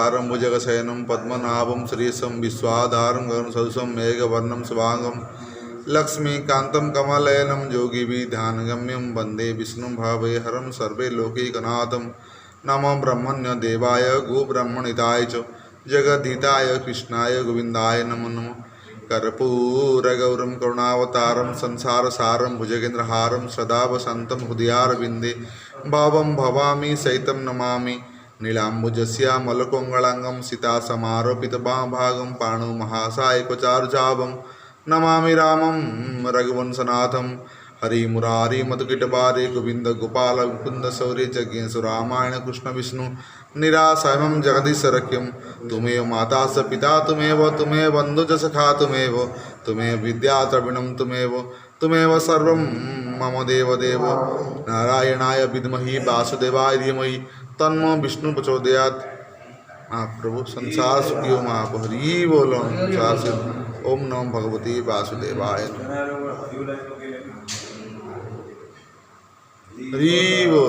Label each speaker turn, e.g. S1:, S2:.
S1: शुक्लांबरधरं भुजगशयनं पद्मनाभं श्रीशं विश्वाधारं गगनसदृशं मेघवर्णं शुभांगं लक्ष्मीकान्तं कमलनयनं योगिभिर्ध्यानगम्यं वन्दे विष्णुं भवभयहरं सर्वलोकैकनाथं। नमो ब्रह्मण्य देवाय गोब्रह्मणिताय च जगद्धिताय कृष्णाय गोविन्दाय नमो नमः। कर्पूरगौरं करुणावतारं संसारसारं भुजगेन्द्रहारं सदा वसन्तं हृदयारविन्दे भावं भवामि सहितं नमामि। नीलाम्बुजस्यामलकोङ्गलाङ्गं सीतासमारोपितभागं पाणौ महासायकचारुचापं नमामि रामं रघुवंशनाथं। हरिमुरारी मधुकिटबारे गोविंद गोपाल मुकुंद शौर्य जज्ञेशु रामायण कृष्ण विष्णु निराशयं जगदीशरक्यं। तुमेव माता स पिता तुमेव बंधु च सखा तुमेव विद्या द्रविणं तुमेव सर्वं मम देवदेव। नारायणाय विद्महि वासुदेवाय धीमहि तन्नो विष्णु प्रचोदयात्। महाप्रभु संसार सुखियो महापहरी बोलो ओम नमो भगवती वासुदेवाय हरि बोल।